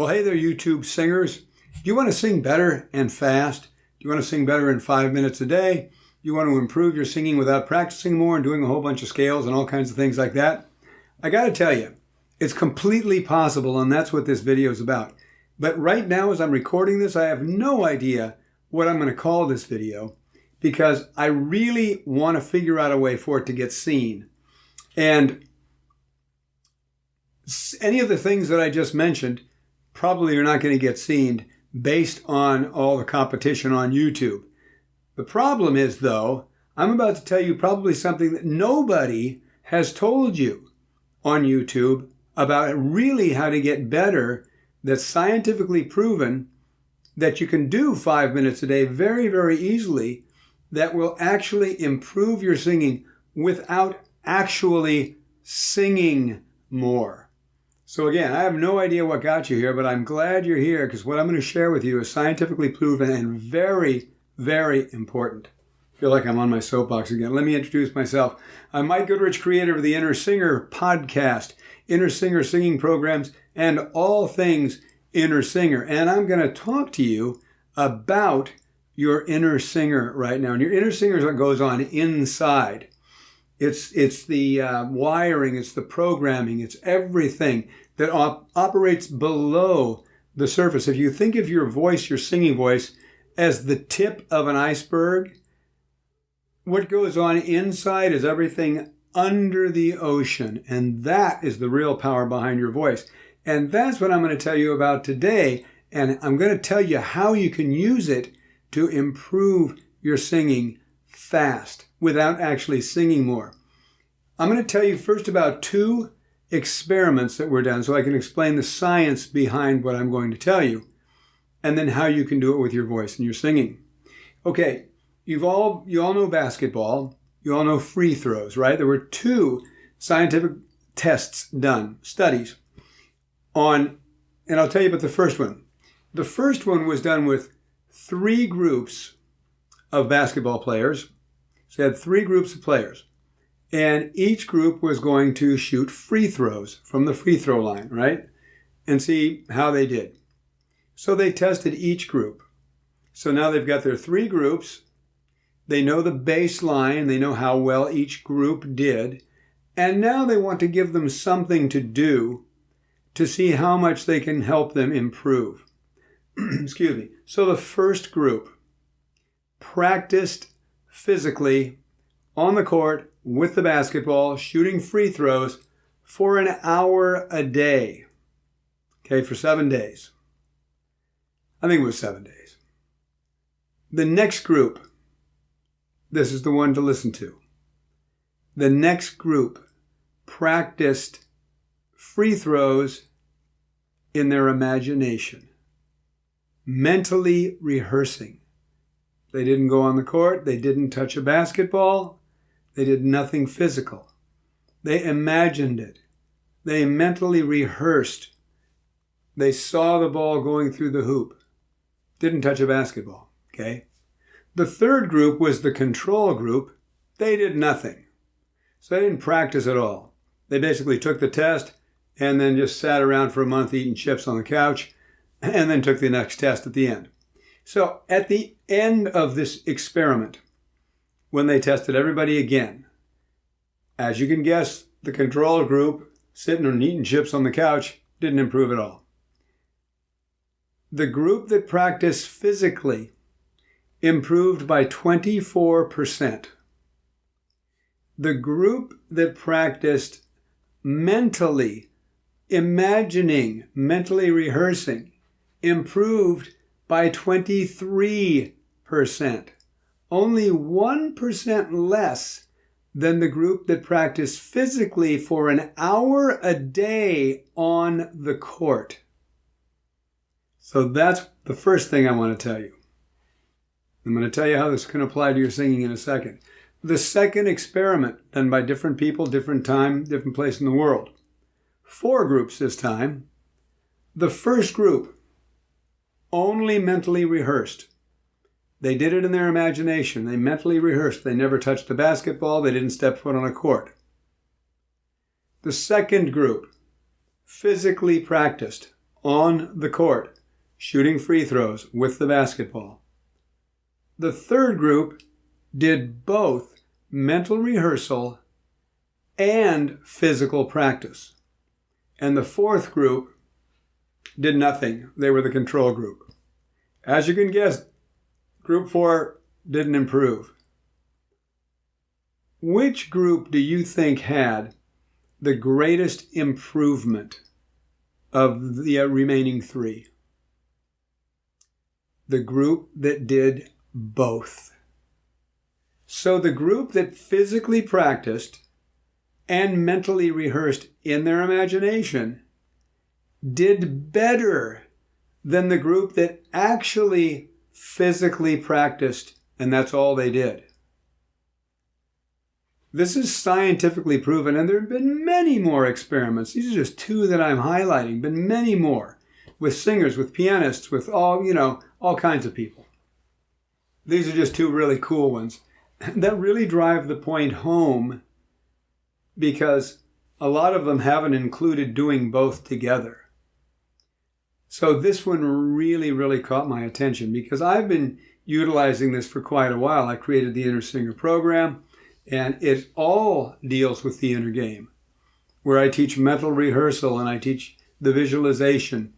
Well, hey there, YouTube singers. Do you want to sing better and fast? Do you want to sing better in 5 minutes a day? Do you want to improve your singing without practicing more and doing a whole bunch of scales and all kinds of things like that? I got to tell you, it's completely possible, and that's what this video is about. But right now, as I'm recording this, I have no idea what I'm going to call this video because I really want to figure out a way for it to get seen. And any of the things that I just mentioned probably are not going to get seen based on all the competition on YouTube. The problem is, though, I'm about to tell you probably something that nobody has told you on YouTube about really how to get better, that's scientifically proven that you can do 5 minutes a day very, very easily, that will actually improve your singing without actually singing more. So again, I have no idea what got you here, but I'm glad you're here because what I'm going to share with you is scientifically proven and very, very important. I feel like I'm on my soapbox again. Let me introduce myself. I'm Mike Goodrich, creator of the Inner Singer podcast, Inner Singer singing programs, and all things Inner Singer. And I'm going to talk to you about your inner singer right now. And your inner singer is what goes on inside. It's the wiring, it's the programming, it's everything that operates below the surface. If you think of your voice, your singing voice, as the tip of an iceberg, what goes on inside is everything under the ocean. And that is the real power behind your voice. And that's what I'm going to tell you about today. And I'm going to tell you how you can use it to improve your singing fast without actually singing more. I'm going to tell you first about 2 experiments that were done so I can explain the science behind what I'm going to tell you, and then how you can do it with your voice and your singing. Okay, you all know basketball. You all know free throws, right? There were 2 scientific tests done, studies on, and I'll tell you about the first one. The first one was done with 3 groups of basketball players. So you had 3 groups of players. And each group was going to shoot free throws from the free throw line, right? And see how they did. So they tested each group. So now they've got their 3 groups. They know the baseline. They know how well each group did. And now they want to give them something to do to see how much they can help them improve. Excuse me. So the first group practiced physically on the court with the basketball, shooting free throws for an hour a day. Okay, for 7 days. I think it was 7 days. The next group, this is the one to listen to. The next group practiced free throws in their imagination, mentally rehearsing. They didn't go on the court. They didn't touch a basketball. They did nothing physical. They imagined it. They mentally rehearsed. They saw the ball going through the hoop. Didn't touch a basketball, okay? The third group was the control group. They did nothing. So they didn't practice at all. They basically took the test and then just sat around for a month eating chips on the couch and then took the next test at the end. So at the end of this experiment, when they tested everybody again, as you can guess, the control group sitting and eating chips on the couch didn't improve at all. The group that practiced physically improved by 24%. The group that practiced mentally, imagining, mentally rehearsing, improved by 23%. Only 1% less than the group that practiced physically for an hour a day on the court. So that's the first thing I want to tell you. I'm going to tell you how this can apply to your singing in a second. The second experiment, done by different people, different time, different place in the world. 4 groups this time. The first group only mentally rehearsed. They did it in their imagination. They mentally rehearsed. They never touched a basketball. They didn't step foot on a court. The second group physically practiced on the court, shooting free throws with the basketball. The third group did both mental rehearsal and physical practice. And the fourth group did nothing. They were the control group. As you can guess, group 4 didn't improve. Which group do you think had the greatest improvement of the remaining 3? The group that did both. So the group that physically practiced and mentally rehearsed in their imagination did better than the group that actually physically practiced, and that's all they did. This is scientifically proven, and there have been many more experiments. These are just 2 that I'm highlighting, but many more with singers, with pianists, with all kinds of people. These are just 2 really cool ones that really drive the point home, because a lot of them haven't included doing both together. So this one really, really caught my attention because I've been utilizing this for quite a while. I created the Inner Singer program, and it all deals with the inner game, where I teach mental rehearsal and I teach the visualization.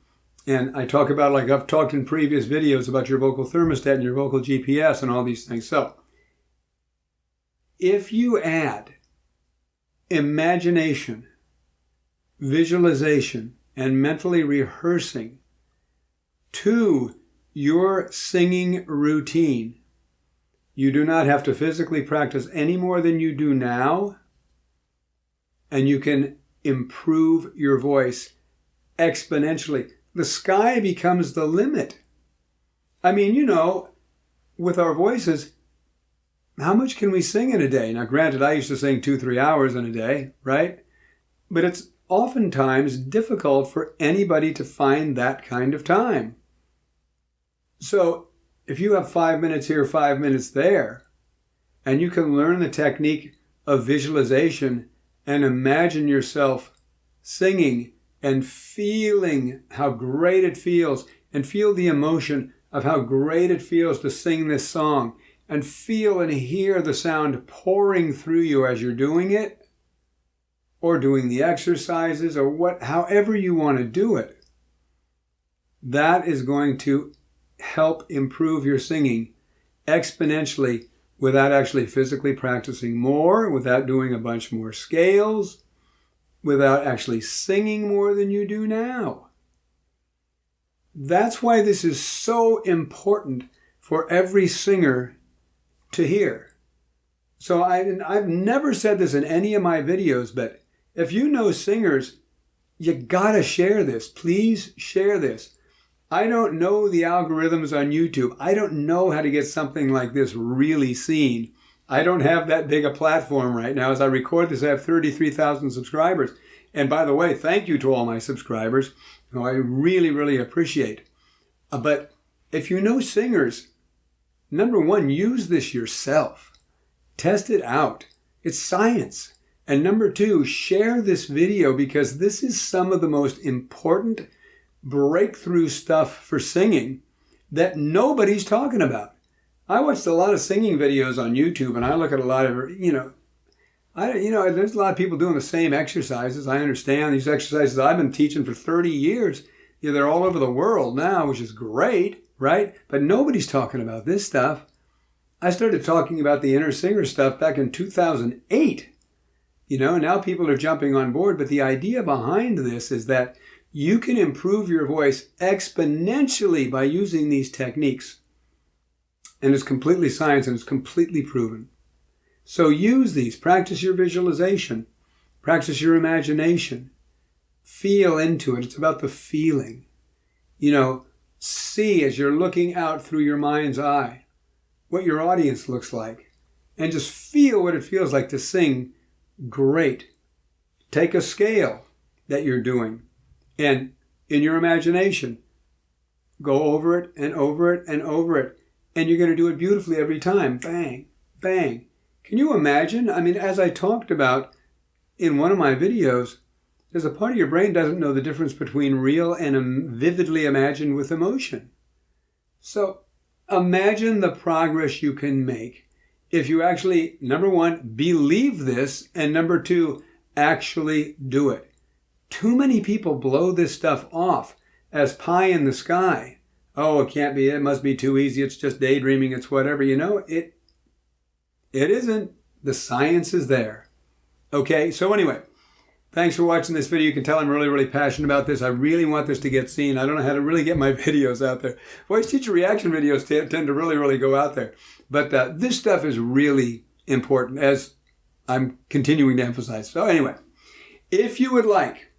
And I talk about, like I've talked in previous videos, about your vocal thermostat and your vocal GPS and all these things. So if you add imagination, visualization, and mentally rehearsing to your singing routine, you do not have to physically practice any more than you do now, and you can improve your voice exponentially. The sky becomes the limit. I mean, with our voices, how much can we sing in a day? Now, granted, I used to sing 2-3 hours in a day, right? But it's oftentimes difficult for anybody to find that kind of time. So if you have 5 minutes here, 5 minutes there, and you can learn the technique of visualization and imagine yourself singing and feeling how great it feels, and feel the emotion of how great it feels to sing this song, and feel and hear the sound pouring through you as you're doing it, or doing the exercises, or however you want to do it, that is going to help improve your singing exponentially without actually physically practicing more, without doing a bunch more scales, without actually singing more than you do now. That's why this is so important for every singer to hear. So I've never said this in any of my videos, but if you know singers, you gotta share this. Please share this. I don't know the algorithms on YouTube. I don't know how to get something like this really seen. I don't have that big a platform right now. As I record this, I have 33,000 subscribers. And by the way, thank you to all my subscribers, who I really, really appreciate. But if you know singers, number one, use this yourself. Test it out. It's science. And number two, share this video, because this is some of the most important breakthrough stuff for singing that nobody's talking about. I watched a lot of singing videos on YouTube, and I look at a lot of, there's a lot of people doing the same exercises. I understand these exercises I've been teaching for 30 years. They're all over the world now, which is great, right? But nobody's talking about this stuff. I started talking about the inner singer stuff back in 2008. Now people are jumping on board, but the idea behind this is that you can improve your voice exponentially by using these techniques. And it's completely science, and it's completely proven. So use these. Practice your visualization. Practice your imagination. Feel into it. It's about the feeling. See as you're looking out through your mind's eye what your audience looks like. And just feel what it feels like to sing great. Take a scale that you're doing, and in your imagination, go over it and over it and over it. And you're going to do it beautifully every time. Bang, bang. Can you imagine? As I talked about in one of my videos, there's a part of your brain doesn't know the difference between real and vividly imagined with emotion. So imagine the progress you can make if you actually, number one, believe this, and number two, actually do it. Too many people blow this stuff off as pie in the sky. Oh, it can't be, it must be too easy, it's just daydreaming, it's whatever. You know, it isn't. The science is there. Okay, so anyway, thanks for watching this video. You can tell I'm really, really passionate about this. I really want this to get seen. I don't know how to really get my videos out there. Voice teacher reaction videos tend to really, really go out there. But this stuff is really important, as I'm continuing to emphasize. So anyway, if you would like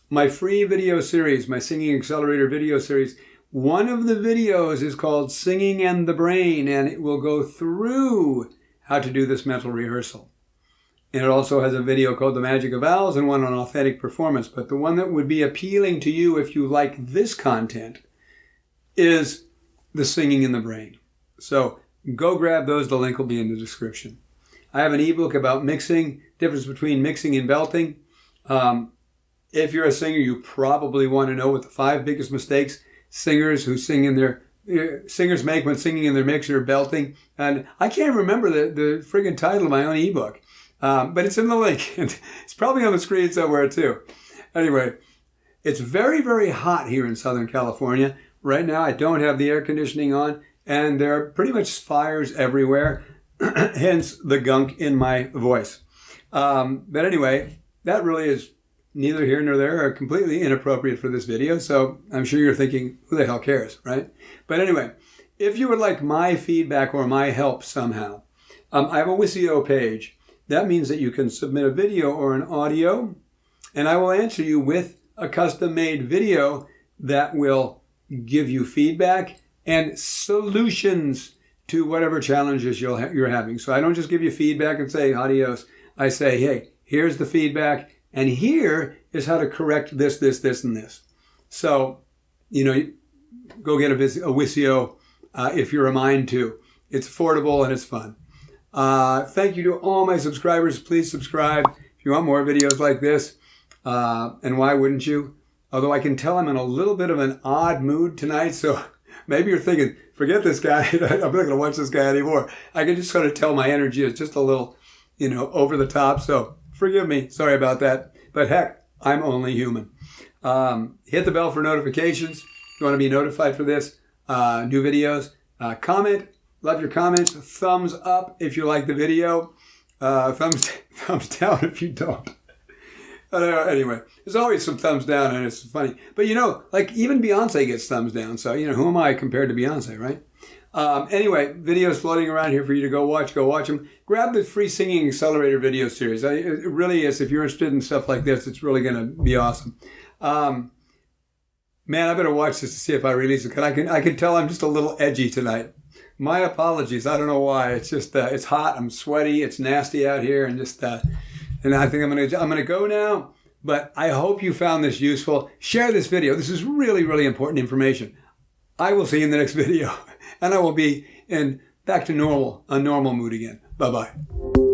my free video series, my Singing Accelerator video series, one of the videos is called Singing and the Brain, and it will go through how to do this mental rehearsal. And it also has a video called The Magic of Vowels and one on authentic performance. But the one that would be appealing to you if you like this content is the Singing in the Brain. So go grab those. The link will be in the description. I have an ebook about mixing, difference between mixing and belting. If you're a singer, you probably want to know what the 5 biggest mistakes singers who sing in their singers make when singing in their mixer or belting. And I can't remember the friggin' title of my own ebook. But it's in the link. It's probably on the screen somewhere too. Anyway, it's very, very hot here in Southern California. Right now, I don't have the air conditioning on, and there are pretty much fires everywhere, hence the gunk in my voice. But anyway, that really is neither here nor there, or completely inappropriate for this video, so I'm sure you're thinking, who the hell cares, right? But anyway, if you would like my feedback or my help somehow, I have a Wissio page. That means that you can submit a video or an audio, and I will answer you with a custom-made video that will give you feedback and solutions to whatever challenges you're having. So I don't just give you feedback and say, adios. I say, hey, here's the feedback, and here is how to correct this, this, this, and this. So, you know, go get a Wissio if you're a mind to. It's affordable and it's fun. Thank you to all my subscribers. Please subscribe if you want more videos like this. And why wouldn't you? Although I can tell I'm in a little bit of an odd mood tonight, so maybe you're thinking, forget this guy. I'm not going to watch this guy anymore. I can just sort of tell my energy is just a little, you know, over the top. So forgive me. Sorry about that. But heck, I'm only human. Hit the bell for notifications. If you want to be notified for this, new videos. Comment. Love your comments. Thumbs up if you like the video. Thumbs down if you don't. Anyway, there's always some thumbs down, and it's funny. But you know, like even Beyonce gets thumbs down. So, you know, who am I compared to Beyonce, right? Anyway, videos floating around here for you to go watch them. Grab the free Singing Accelerator video series. It really is. If you're interested in stuff like this, it's really going to be awesome. Man, I better watch this to see if I release it. I can tell I'm just a little edgy tonight. My apologies. I don't know why. It's just it's hot. I'm sweaty. It's nasty out here, and just and I think I'm gonna go now. But I hope you found this useful. Share this video. This is really, really important information. I will see you in the next video, and I will be back to normal, a normal mood again. Bye bye.